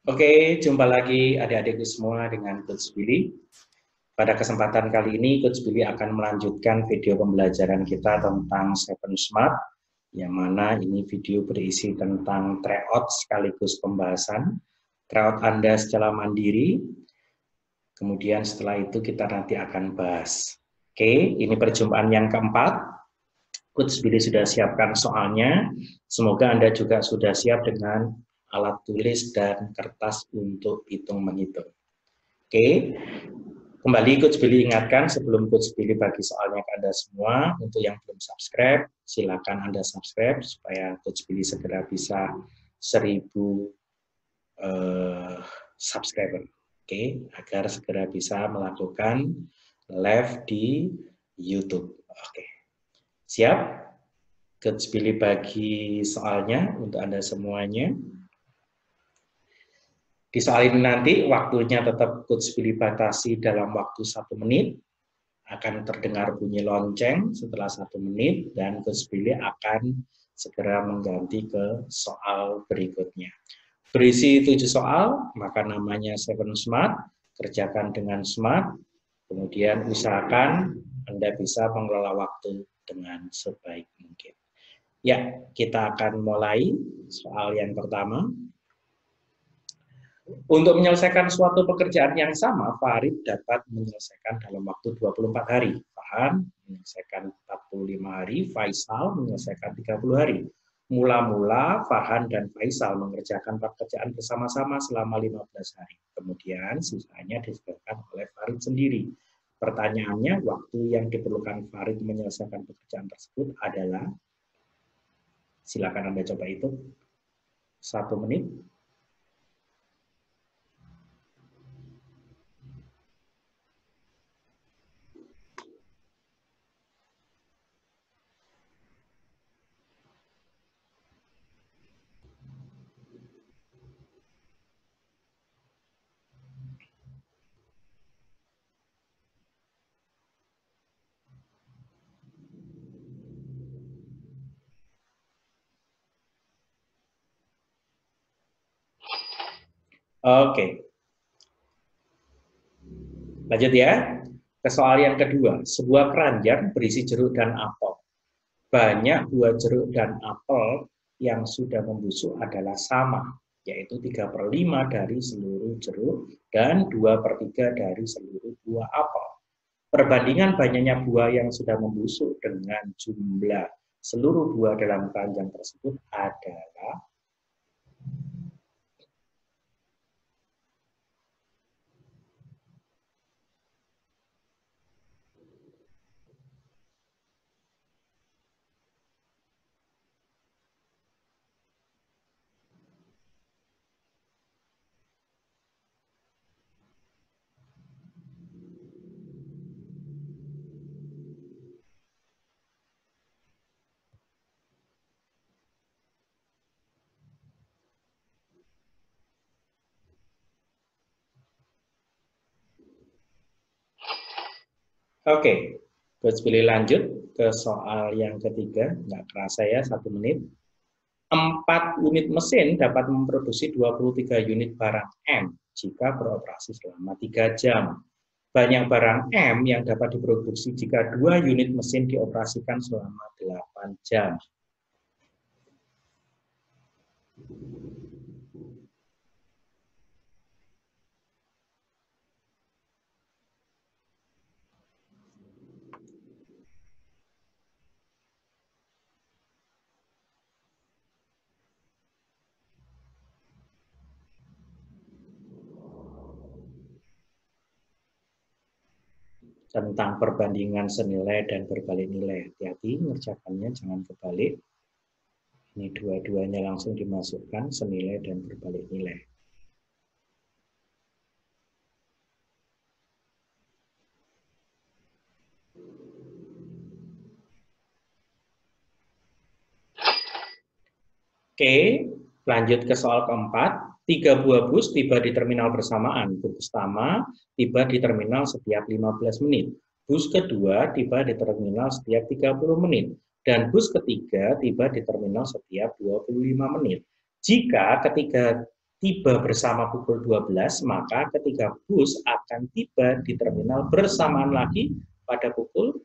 Oke, jumpa lagi adik-adikku semua dengan Coach Billy. Pada kesempatan kali ini, Coach Billy akan melanjutkan video pembelajaran kita tentang Seven Smart, yang mana ini video berisi tentang tryout sekaligus pembahasan. Tryout Anda secara mandiri, kemudian setelah itu kita nanti akan bahas. Oke, ini perjumpaan yang keempat. Coach Billy sudah siapkan soalnya, semoga Anda juga sudah siap dengan alat tulis dan kertas untuk hitung-menghitung. Oke, kembali Coach Billy ingatkan sebelum Coach Billy bagi soalnya ke Anda semua, untuk yang belum subscribe, silakan Anda subscribe supaya Coach Billy segera bisa 1000 subscriber. Oke, agar segera bisa melakukan live di YouTube. Oke, siap? Coach Billy bagi soalnya untuk Anda semuanya. Di soal ini nanti waktunya tetap Coach Billy batasi dalam waktu 1 menit. Akan terdengar bunyi lonceng setelah 1 menit dan Coach Billy akan segera mengganti ke soal berikutnya. Berisi 7 soal, maka namanya Seven Smart, kerjakan dengan smart, kemudian usahakan Anda bisa mengelola waktu dengan sebaik mungkin. Ya, kita akan mulai soal yang pertama. Untuk menyelesaikan suatu pekerjaan yang sama, Farid dapat menyelesaikan dalam waktu 24 hari. Farhan menyelesaikan 45 hari, Faisal menyelesaikan 30 hari. Mula-mula Farhan dan Faisal mengerjakan pekerjaan bersama-sama selama 15 hari. Kemudian sisanya diselesaikan oleh Farid sendiri. Pertanyaannya, waktu yang diperlukan Farid menyelesaikan pekerjaan tersebut adalah, silakan Anda coba itu, 1 menit. Oke. Lanjut ya. Ke soal yang kedua. Sebuah keranjang berisi jeruk dan apel. Banyak buah jeruk dan apel yang sudah membusuk adalah sama, yaitu 3/5 dari seluruh jeruk dan 2/3 dari seluruh buah apel. Perbandingan banyaknya buah yang sudah membusuk dengan jumlah seluruh buah dalam keranjang tersebut adalah, oke, Coach Billy lanjut ke soal yang ketiga. Nggak kerasa ya, 1 menit. 4 unit mesin dapat memproduksi 23 unit barang M jika beroperasi selama 3 jam. Banyak barang M yang dapat diproduksi jika 2 unit mesin dioperasikan selama 8 jam. Tentang perbandingan senilai dan berbalik nilai. Hati-hati mengerjakannya, jangan kebalik. Ini dua-duanya langsung dimasukkan, senilai dan berbalik nilai. Oke, lanjut ke soal keempat. 3 buah bus tiba di terminal bersamaan. Bus pertama tiba di terminal setiap 15 menit. Bus kedua tiba di terminal setiap 30 menit. Dan bus ketiga tiba di terminal setiap 25 menit. Jika ketiga tiba bersama pukul 12, maka ketiga bus akan tiba di terminal bersamaan lagi pada pukul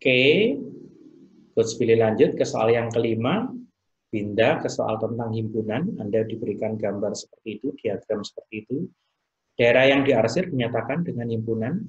Oke, Coach Billy lanjut ke soal yang kelima, pindah ke soal tentang himpunan. Anda diberikan gambar seperti itu, diagram seperti itu. Daerah yang diarsir dinyatakan dengan himpunan.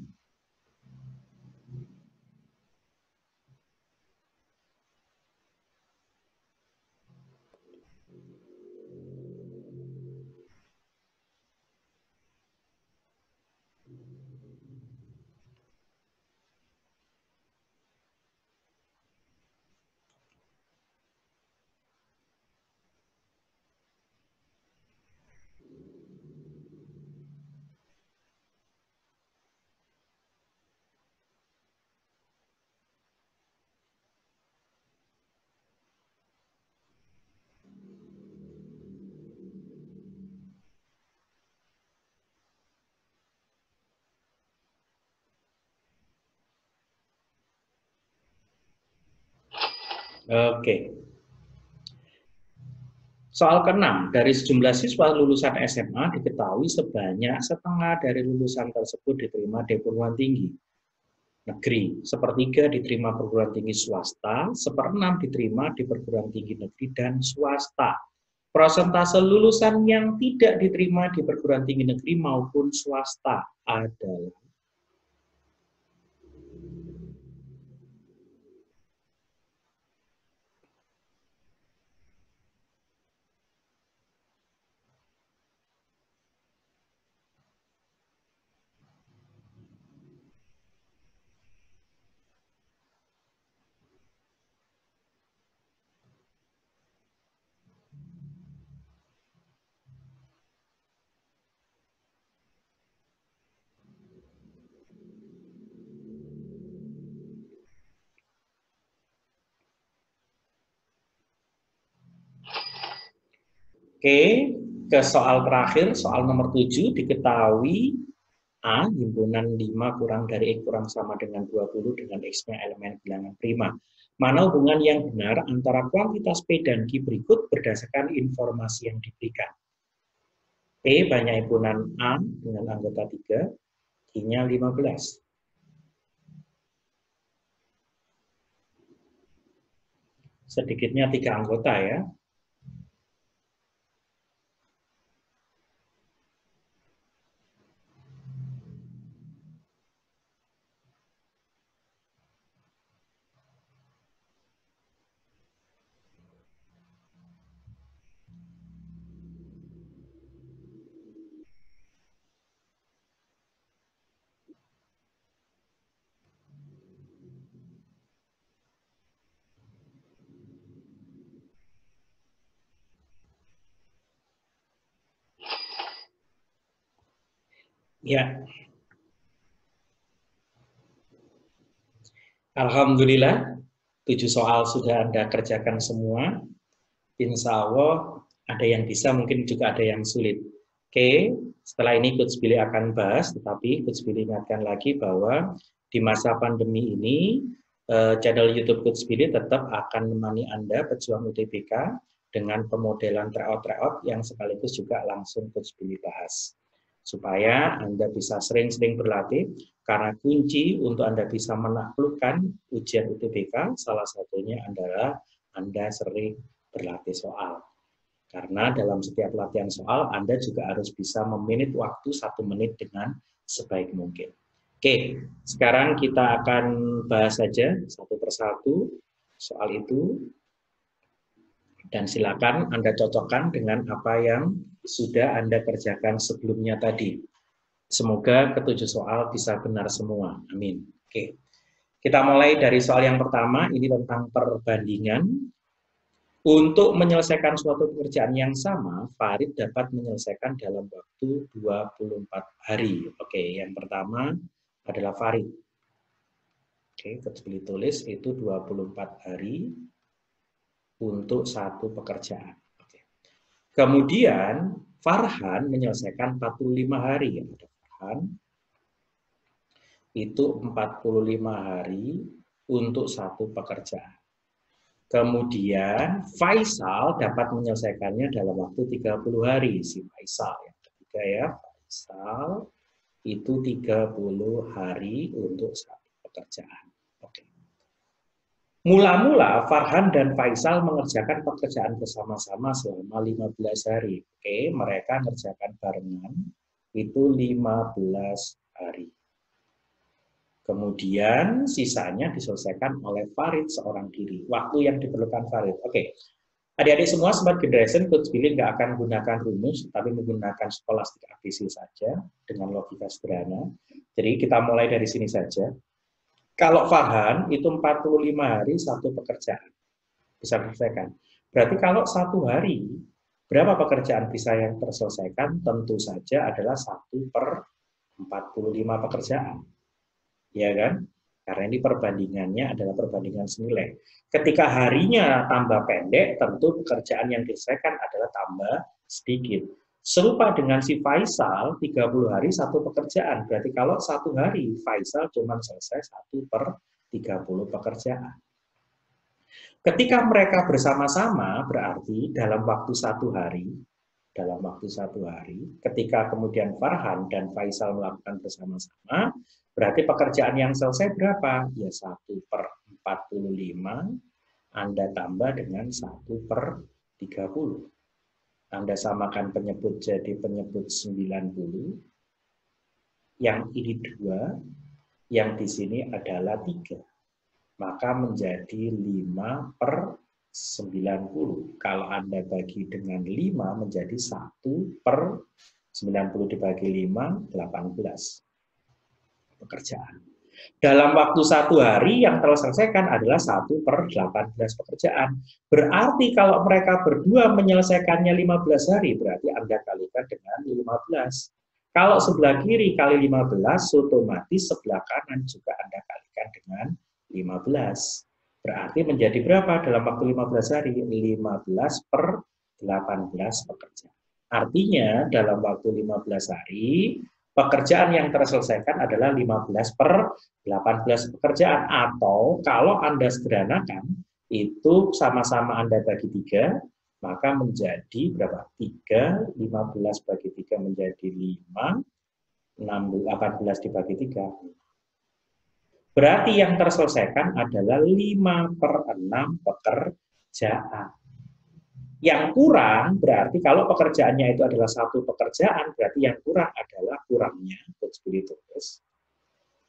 Oke. Soal ke-6, dari sejumlah siswa lulusan SMA diketahui sebanyak setengah dari lulusan tersebut diterima di perguruan tinggi negeri, sepertiga diterima perguruan tinggi swasta, seperenam diterima di perguruan tinggi negeri dan swasta. Persentase lulusan yang tidak diterima di perguruan tinggi negeri maupun swasta adalah Oke, ke soal terakhir, soal nomor 7, diketahui A, himpunan 5 kurang dari X kurang sama dengan 20 dengan X-nya elemen bilangan prima. Mana hubungan yang benar antara kuantitas P dan Q berikut berdasarkan informasi yang diberikan. P banyak himpunan A dengan anggota 3, Q-nya 15. Sedikitnya 3 anggota ya. Ya, alhamdulillah 7 soal sudah Anda kerjakan semua. Insya Allah ada yang bisa, mungkin juga ada yang sulit. Oke, setelah ini Coach Billy akan bahas, tetapi Coach Billy ingatkan lagi bahwa di masa pandemi ini, channel YouTube Coach Billy tetap akan menemani Anda pejuang UTBK dengan pemodelan tryout-tryout yang sekaligus juga langsung Coach Billy bahas. Supaya Anda bisa sering-sering berlatih, karena kunci untuk Anda bisa menaklukkan ujian UTBK, salah satunya adalah Anda sering berlatih soal. Karena dalam setiap latihan soal, Anda juga harus bisa meminit waktu 1 menit dengan sebaik mungkin. Oke, sekarang kita akan bahas saja satu persatu soal itu. Dan silakan Anda cocokkan dengan apa yang sudah Anda kerjakan sebelumnya tadi. Semoga ketujuh soal bisa benar semua. Amin. Oke. Kita mulai dari soal yang pertama, ini tentang perbandingan. Untuk menyelesaikan suatu pekerjaan yang sama, Farid dapat menyelesaikan dalam waktu 24 hari. Oke, yang pertama adalah Farid. Oke, Coach tulis itu 24 hari untuk satu pekerjaan. Oke. Kemudian Farhan menyelesaikan 45 hari. Ada Farhan itu 45 hari untuk satu pekerjaan. Kemudian Faisal dapat menyelesaikannya dalam waktu 30 hari. Si Faisal yang ketiga ya, Faisal itu 30 hari untuk satu pekerjaan. Oke. Mula-mula Farhan dan Faisal mengerjakan pekerjaan bersama-sama selama 15 hari. Oke, mereka mengerjakan barengan itu 15 hari. Kemudian sisanya diselesaikan oleh Farid seorang diri. Waktu yang diperlukan Farid. Oke, adik-adik semua Smart Generation, Coach Billy nggak akan gunakan rumus, tapi menggunakan Scholastic ABC saja dengan logika sederhana. Jadi kita mulai dari sini saja. Kalau Farhan itu 45 hari satu pekerjaan bisa diselesaikan. Berarti kalau satu hari berapa pekerjaan bisa yang terselesaikan? Tentu saja adalah 1/45 pekerjaan. Ya kan? Karena ini perbandingannya adalah perbandingan senilai. Ketika harinya tambah pendek, tentu pekerjaan yang diselesaikan adalah tambah sedikit. Serupa dengan si Faisal, 30 hari satu pekerjaan. Berarti kalau satu hari, Faisal cuma selesai 1/30 pekerjaan. Ketika mereka bersama-sama, berarti dalam waktu satu hari, ketika kemudian Farhan dan Faisal melakukan bersama-sama, berarti pekerjaan yang selesai berapa? Ya 1/45, Anda tambah dengan 1/30. Anda samakan penyebut jadi penyebut 90, yang ini 2, yang di sini adalah 3. Maka menjadi 5/90. Kalau Anda bagi dengan 5 menjadi 1/90 dibagi 5, 18 pekerjaan. Dalam waktu satu hari yang terselesaikan adalah 1/18 pekerjaan. Berarti kalau mereka berdua menyelesaikannya 15 hari, berarti Anda kalikan dengan 15. Kalau sebelah kiri kali 15, otomatis sebelah kanan juga Anda kalikan dengan 15. Berarti menjadi berapa dalam waktu 15 hari? 15/18 pekerjaan. Artinya dalam waktu 15 hari, pekerjaan yang terselesaikan adalah 15/18 pekerjaan. Atau kalau Anda sederhanakan, itu sama-sama Anda bagi 3, maka menjadi berapa? 3, 15 bagi 3 menjadi 5, 18 dibagi 3. Berarti yang terselesaikan adalah 5/6 pekerjaan. Yang kurang berarti kalau pekerjaannya itu adalah satu pekerjaan, berarti yang kurang adalah kurangnya,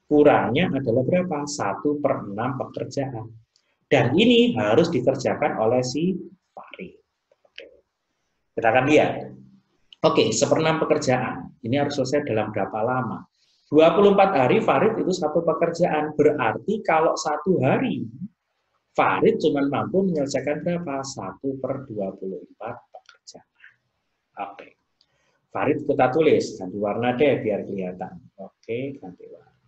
kurangnya adalah berapa? 1/6 pekerjaan. Dan ini harus dikerjakan oleh si Farid. Kita akan lihat. Oke, 1/6 pekerjaan. Ini harus selesai dalam berapa lama? 24 hari Farid itu satu pekerjaan. Berarti kalau satu hari Farid cuma mampu menyelesaikan berapa? 1/24 pekerjaan. Oke. Farid kita tulis, ganti warna deh biar kelihatan. Oke, ganti warna.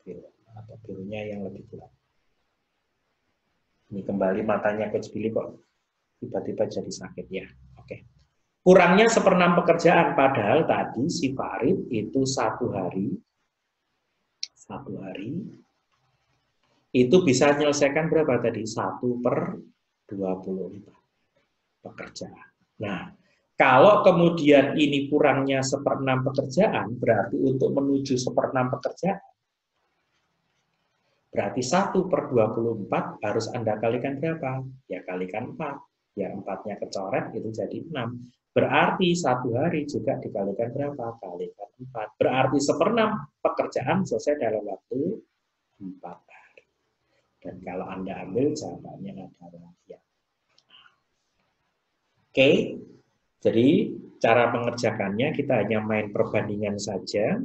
Biru, atau birunya yang lebih gelap. Ini kembali matanya Coach Billy kok tiba-tiba jadi sakit ya. Oke. Kurangnya 1/6 pekerjaan, padahal tadi si Farid itu satu hari itu bisa menyelesaikan berapa tadi? 1/24 pekerjaan. Nah, kalau kemudian ini kurangnya 1/6 pekerjaan, berarti untuk menuju 1/6 pekerjaan, berarti 1/24 harus Anda kalikan berapa? Ya kalikan 4. Ya 4-nya kecoret, itu jadi 6. Berarti satu hari juga dikalikan berapa? Kalikan 4. Berarti 1/6 pekerjaan selesai dalam waktu 4 hari. Dan kalau Anda ambil jawabannya adalah ya. Oke, jadi cara mengerjakannya kita hanya main perbandingan saja.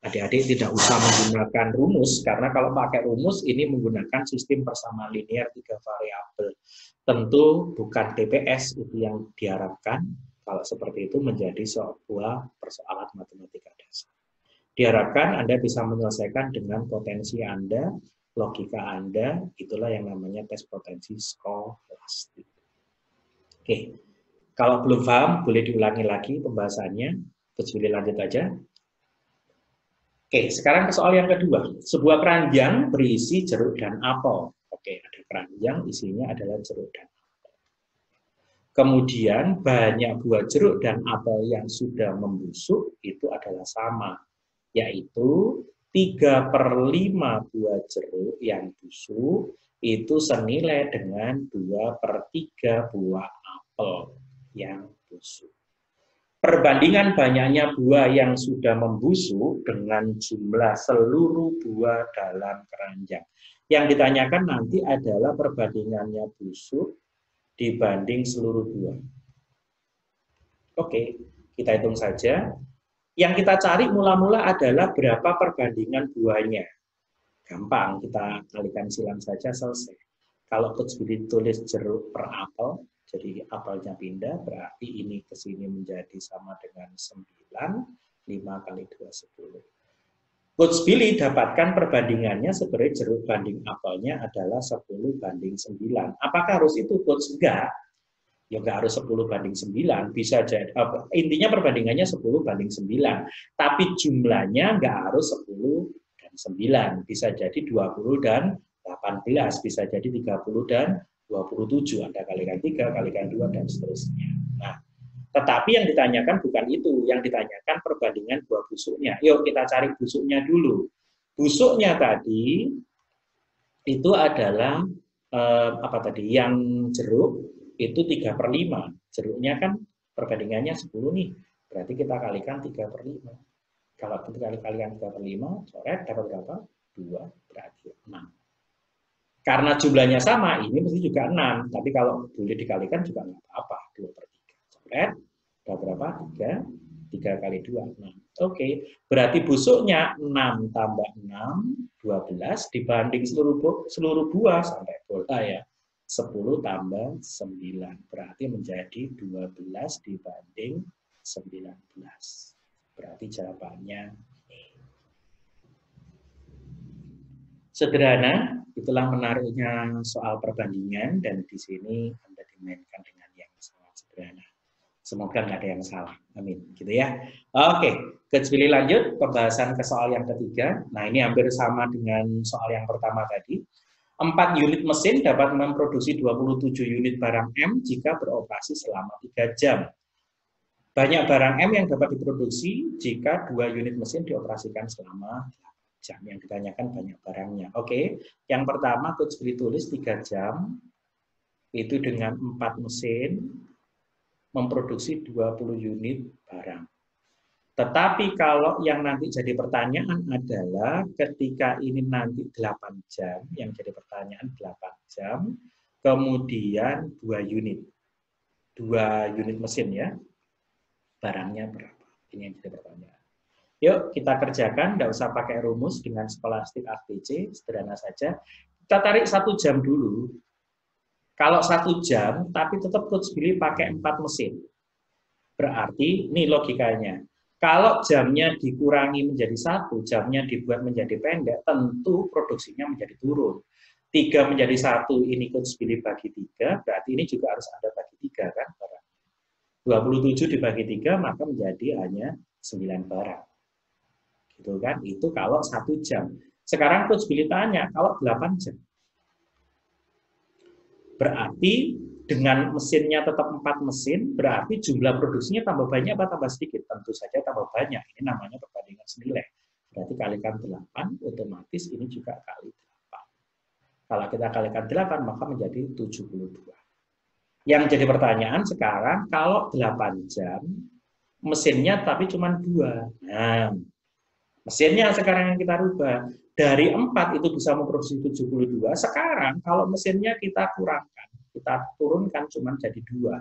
Adik-adik tidak usah menggunakan rumus, karena kalau pakai rumus ini menggunakan sistem persamaan linear 3 variabel. Tentu bukan TPS itu yang diharapkan, kalau seperti itu menjadi sebuah persoalan matematika dasar. Diharapkan Anda bisa menyelesaikan dengan potensi Anda, logika Anda, itulah yang namanya tes potensi skolastik. Oke, kalau belum paham boleh diulangi lagi pembahasannya, terus boleh lanjut aja. Oke, sekarang ke soal yang kedua. Sebuah keranjang berisi jeruk dan apel. Oke, ada keranjang isinya adalah jeruk dan apel. Kemudian banyak buah jeruk dan apel yang sudah membusuk itu adalah sama, yaitu 3/5 buah jeruk yang busuk itu senilai dengan 2/3 buah apel yang busuk. Perbandingan banyaknya buah yang sudah membusuk dengan jumlah seluruh buah dalam keranjang. Yang ditanyakan nanti adalah perbandingannya busuk dibanding seluruh buah. Oke, kita hitung saja. Yang kita cari mula-mula adalah berapa perbandingan buahnya. Gampang, kita kalikan silang saja selesai. Kalau Coach Billy tulis jeruk per apel, jadi apelnya pindah, berarti ini ke sini menjadi sama dengan 9, 5 kali 2, 10. Coach Billy dapatkan perbandingannya sebenarnya jeruk banding apelnya adalah 10/9. Apakah harus itu, Coach? Enggak. Ya nggak harus 10/9, bisa jadi, intinya perbandingannya 10/9. Tapi jumlahnya nggak harus 10/9, bisa jadi 20 dan 18, bisa jadi 30 dan 27, Anda kalikan 3, kalikan 2, dan seterusnya. Nah, tetapi yang ditanyakan bukan itu, yang ditanyakan perbandingan buah busuknya. Yuk kita cari busuknya dulu. Busuknya tadi itu adalah apa tadi? Yang jeruk itu 3/5. Jeruknya kan perbandingannya 10 nih. Berarti kita kalikan 3/5. Kalau kita kalikan 3/5, coret dapat berapa? 2, berarti 6. Karena jumlahnya sama, ini mesti juga 6. Tapi kalau boleh dikalikan juga nggak apa-apa. 2/3. Coret, dapat berapa? 3. 3 kali 2, 6. Oke, berarti busuknya 6 tambah 6, 12, dibanding seluruh buah, sampai bola ya. 10 tambah 9, berarti menjadi 12 dibanding 19. Berarti jawabannya E. Sederhana, itulah menariknya soal perbandingan, dan di sini Anda dimainkan dengan yang sangat sederhana. Semoga nggak ada yang salah. Amin. Gitu ya. Oke, Coach Billy lanjut pembahasan ke soal yang ketiga. Nah, ini hampir sama dengan soal yang pertama tadi. 4 unit mesin dapat memproduksi 27 unit barang M jika beroperasi selama 3 jam. Banyak barang M yang dapat diproduksi jika 2 unit mesin dioperasikan selama 8 jam. Yang ditanyakan banyak barangnya. Oke, yang pertama Coach Billy tulis 3 jam, itu dengan 4 mesin, memproduksi 20 unit barang. Tetapi kalau yang nanti jadi pertanyaan adalah ketika ini nanti 8 jam, yang jadi pertanyaan 8 jam, kemudian 2 unit. 2 unit mesin ya, barangnya berapa? Ini yang jadi pertanyaan. Yuk kita kerjakan, tidak usah pakai rumus dengan skolastik ABC, sederhana saja. Kita tarik 1 jam dulu. Kalau 1 jam, tapi tetap Coach Billy pakai 4 mesin. Berarti, ini logikanya. Kalau jamnya dikurangi menjadi 1, jamnya dibuat menjadi pendek, tentu produksinya menjadi turun. 3 menjadi 1, ini Coach Billy bagi 3, berarti ini juga harus ada bagi 3 kan barang. 27 dibagi 3, maka menjadi hanya 9 barang. Gitu kan? Itu kalau 1 jam. Sekarang Coach Billy tanya, kalau 8 jam. Berarti dengan mesinnya tetap 4 mesin, berarti jumlah produksinya tambah banyak apa tambah sedikit? Tentu saja tambah banyak. Ini namanya perbandingan senilai. Berarti kalikan 8, otomatis ini juga kali 8. Kalau kita kalikan 8, maka menjadi 72. Yang jadi pertanyaan sekarang, kalau 8 jam, mesinnya tapi cuma 2. Nah, mesinnya sekarang yang kita rubah. Dari 4 itu bisa memproduksi 72. Sekarang kalau mesinnya kita kurangkan, kita turunkan cuma jadi 2.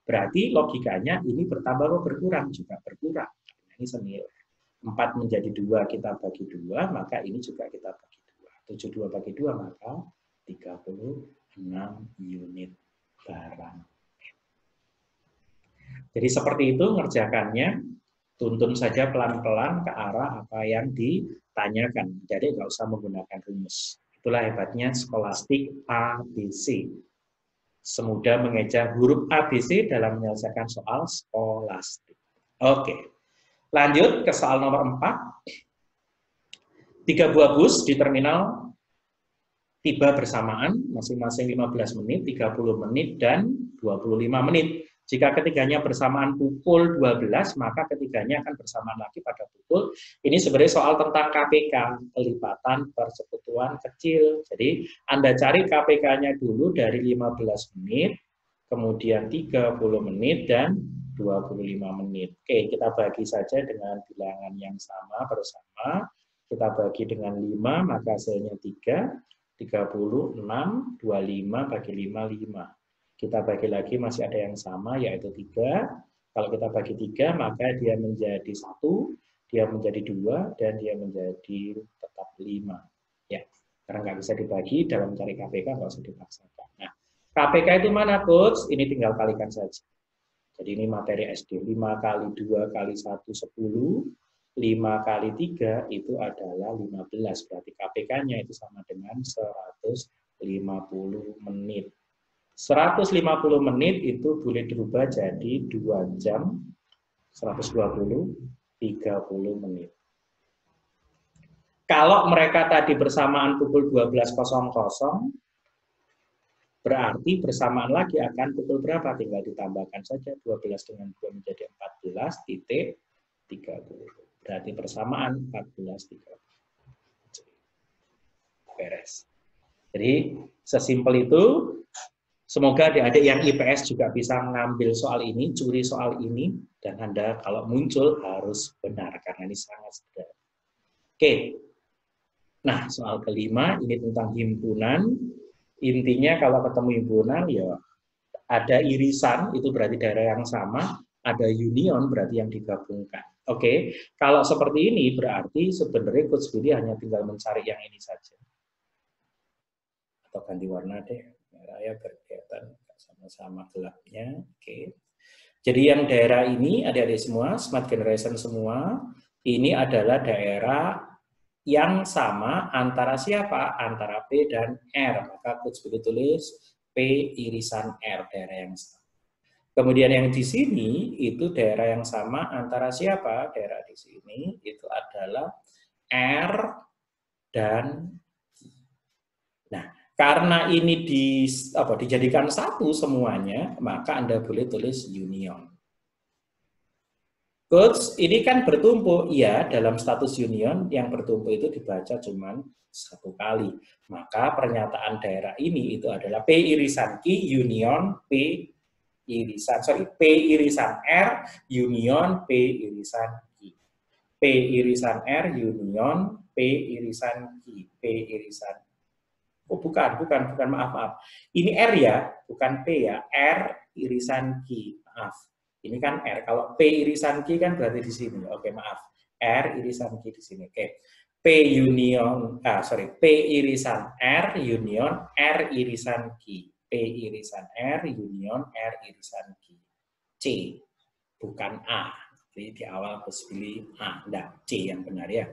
Berarti logikanya ini bertambah atau berkurang? Juga berkurang. Ini senilai. 4 menjadi 2 kita bagi 2, maka ini juga kita bagi 2. 72 bagi 2 maka 36 unit barang. Jadi seperti itu ngerjakannya, tuntun saja pelan-pelan ke arah apa yang ditanyakan. Jadi nggak usah menggunakan rumus. Itulah hebatnya skolastik ABC. Semudah mengeja huruf ABC dalam menyelesaikan soal skolastik. Oke. Lanjut ke soal nomor 4. 3 buah bus di terminal tiba bersamaan, masing-masing 15 menit, 30 menit, dan 25 menit. Jika ketiganya bersamaan pukul 12, maka ketiganya akan bersamaan lagi pada pukul. Ini sebenarnya soal tentang KPK, kelipatan persekutuan kecil. Jadi Anda cari KPK-nya dulu dari 15 menit, kemudian 30 menit, dan 25 menit. Oke, kita bagi saja dengan bilangan yang sama bersama. Kita bagi dengan 5, maka hasilnya 3. 36, 25 bagi 5, 5. Kita bagi lagi masih ada yang sama, yaitu 3. Kalau kita bagi 3, maka dia menjadi 1, dia menjadi 2, dan dia menjadi tetap 5. Ya, karena nggak bisa dibagi, dalam mencari KPK nggak usah dipaksakan. Nah, KPK itu mana, Coach? Ini tinggal kalikan saja. Jadi ini materi SD, 5 kali 2 kali 1, 10, 5 kali 3 itu adalah 15, berarti KPK-nya itu sama dengan 150 menit. 150 menit itu boleh dirubah jadi 2 jam, 120, 30 menit. Kalau mereka tadi bersamaan pukul 12.00, berarti bersamaan lagi akan pukul berapa? Tinggal ditambahkan saja 12 dengan 2 menjadi 14.30. Berarti bersamaan 14.30. Beres. Jadi sesimpel itu. Semoga adik-adik yang IPS juga bisa mengambil soal ini, curi soal ini, dan Anda kalau muncul harus benar karena ini sangat sederhana. Oke. Nah, soal kelima ini tentang himpunan. Intinya kalau ketemu himpunan ya ada irisan, itu berarti daerah yang sama, ada union berarti yang digabungkan. Oke, kalau seperti ini berarti sebenarnya Coach Billy hanya tinggal mencari yang ini saja. Atau ganti warna deh, merah ya berkaitan sama-sama gelapnya. Oke. Jadi yang daerah ini adik-adik semua, smart generation semua, ini adalah daerah yang sama antara siapa? Antara P dan R. Maka Coach Billy tulis P irisan R, daerah yang sama. Kemudian yang di sini itu daerah yang sama antara siapa? Daerah di sini itu adalah R dan I. Nah, karena ini dijadikan satu semuanya, maka Anda boleh tulis union. Coach, ini kan bertumpuk. Iya, dalam status union yang bertumpuk itu dibaca cuma satu kali. Maka pernyataan daerah ini itu adalah P irisan Q union P irisan R union P irisan Q. P irisan R union P irisan Q. P irisan bukan, maaf. Ini R ya, bukan P ya. R irisan Q. Maaf. Ini kan R. Kalau P irisan Q kan berarti di sini. Oke, maaf. R irisan Q di sini. Oke. P irisan R union R irisan Q. P irisan R union R irisan Q. C. Bukan A. Jadi di awal Coach Billy A. Enggak, C yang benar ya.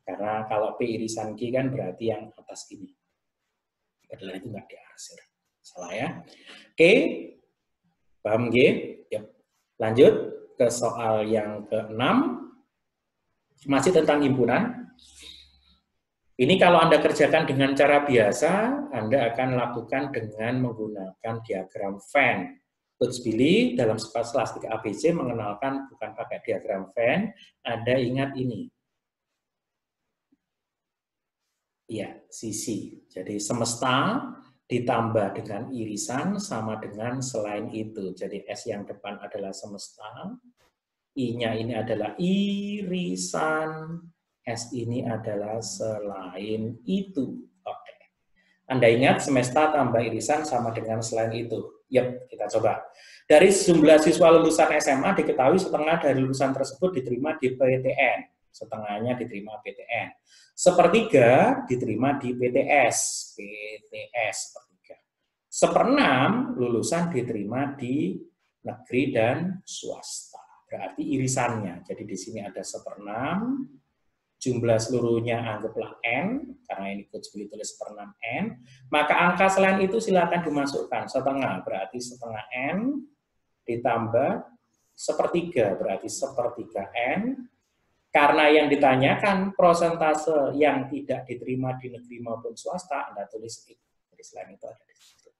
Karena kalau P irisan Q kan berarti yang atas ini. Padahal itu enggak diarsir. Salah ya. Oke. Paham G? Yep. Lanjut ke soal yang ke-6, masih tentang himpunan. Ini kalau Anda kerjakan dengan cara biasa, Anda akan lakukan dengan menggunakan diagram Venn. Coach Billy dalam skolastik ABC mengenalkan bukan pakai diagram Venn, Anda ingat ini. Ya, sisi. Jadi semesta ditambah dengan irisan sama dengan selain itu. Jadi S yang depan adalah semesta, I-nya ini adalah irisan, S ini adalah selain itu. Oke. Anda ingat semesta tambah irisan sama dengan selain itu. Yap, kita coba. Dari jumlah siswa lulusan SMA diketahui setengah dari lulusan tersebut diterima di PTN. setengahnya diterima PTN. Sepertiga diterima di PTS, sepertiga. Seperenam lulusan diterima di negeri dan swasta. Berarti irisannya. Jadi di sini ada seperenam, jumlah seluruhnya anggaplah N, karena ini Coach Billy tulis seperenam N, maka angka selain itu silakan dimasukkan. Setengah berarti setengah N, ditambah sepertiga berarti sepertiga N. Karena yang ditanyakan persentase yang tidak diterima di negeri maupun swasta, Anda tulis X. Jadi selain itu ada di situ.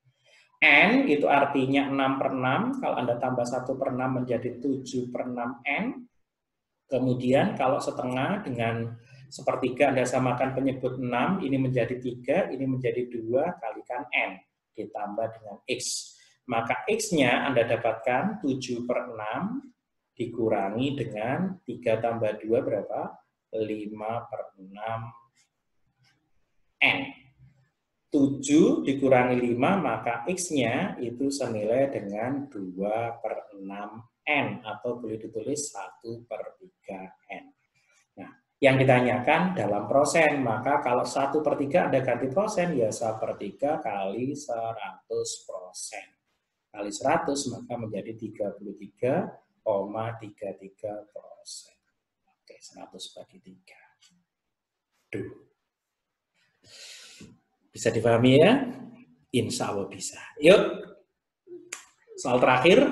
N itu artinya 6/6, kalau Anda tambah 1/6 menjadi 7/6N. Kemudian kalau setengah dengan sepertiga Anda samakan penyebut 6, ini menjadi 3, ini menjadi 2, kalikan N, ditambah dengan X. Maka X-nya Anda dapatkan 7/6, dikurangi dengan 3 tambah 2 berapa? 5/6 N. 7 dikurangi 5, maka X-nya itu senilai dengan 2/6 N, atau boleh ditulis 1/3 N. Nah, yang ditanyakan dalam persen, maka kalau 1/3 Anda ganti persen, ya 1/3 kali 100%. Kali 100, maka menjadi 33,33%. Oke, 100 bagi 3. Duh. Bisa dipahami ya? Insya Allah bisa. Yuk, soal terakhir.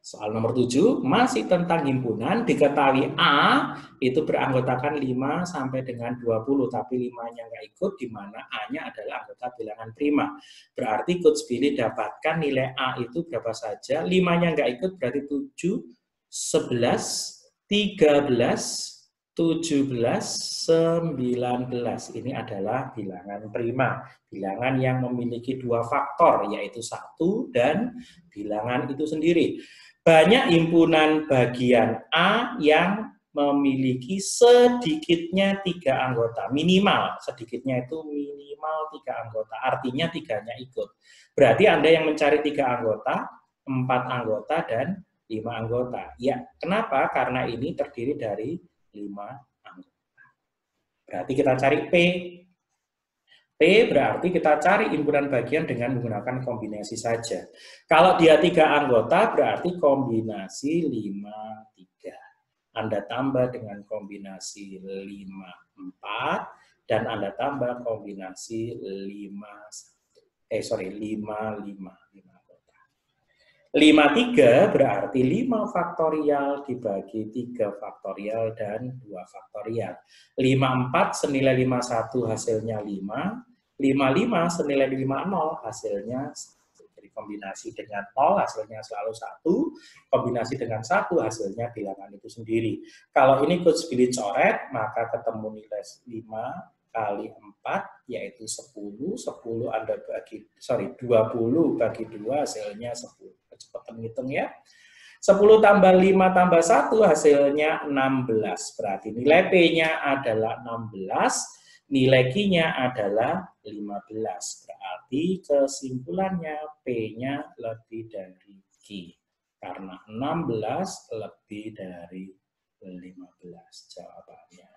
Soal nomor 7, masih tentang himpunan. Diketahui A itu beranggotakan 5 sampai dengan 20, tapi 5-nya nggak ikut, di mana A-nya adalah anggota bilangan prima. Berarti Coach Billy dapatkan nilai A itu berapa saja. 5-nya nggak ikut berarti 7, 11, 13, 17, 19. Ini adalah bilangan prima. Bilangan yang memiliki 2 faktor, yaitu 1 dan bilangan itu sendiri. Banyak himpunan bagian A yang memiliki sedikitnya 3 anggota. Minimal, sedikitnya itu minimal 3 anggota. Artinya 3-nya ikut. Berarti Anda yang mencari 3 anggota, 4 anggota, dan 5 anggota. Ya, kenapa? Karena ini terdiri dari 5 anggota. Berarti kita cari P. P berarti kita cari himpunan bagian dengan menggunakan kombinasi saja. Kalau dia 3 anggota berarti kombinasi 5, 3. Anda tambah dengan kombinasi 5, 4. Dan Anda tambah kombinasi 5, 5. 5/3 berarti 5 faktorial dibagi 3 faktorial dan 2 faktorial. 5/4 senilai 51 hasilnya 5. 5/5 senilai 50 hasilnya 1. Jadi kombinasi dengan 0 hasilnya selalu 1. Kombinasi dengan 1 hasilnya bilangan itu sendiri. Kalau ini Coach Billy coret, maka ketemu nilai 5 kali 4 yaitu 10. 20 bagi 2 hasilnya 10. Cepat menghitung ya. 10 tambah 5 tambah 1 hasilnya 16. Berarti nilai P-nya adalah 16, nilai Q-nya adalah 15. Berarti kesimpulannya P-nya lebih dari Q. Karena 16 lebih dari 15 jawabannya.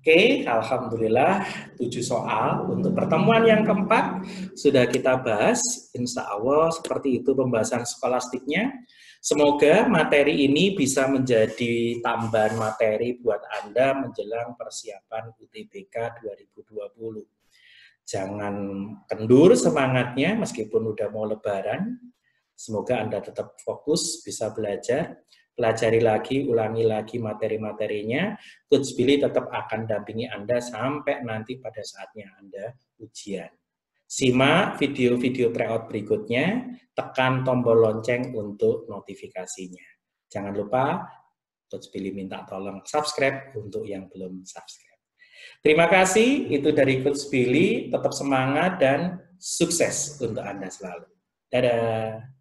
Oke, alhamdulillah 7 soal untuk pertemuan yang keempat sudah kita bahas. Insya Allah seperti itu pembahasan skolastiknya. Semoga materi ini bisa menjadi tambahan materi buat Anda menjelang persiapan UTBK 2020. Jangan kendur semangatnya meskipun udah mau lebaran. Semoga Anda tetap fokus, bisa belajar. Pelajari lagi, ulangi lagi materi-materinya. Coach Billy tetap akan dampingi Anda sampai nanti pada saatnya Anda ujian. Simak video-video tryout berikutnya, tekan tombol lonceng untuk notifikasinya. Jangan lupa, Coach Billy minta tolong subscribe untuk yang belum subscribe. Terima kasih, itu dari Coach Billy, tetap semangat dan sukses untuk Anda selalu. Dadah!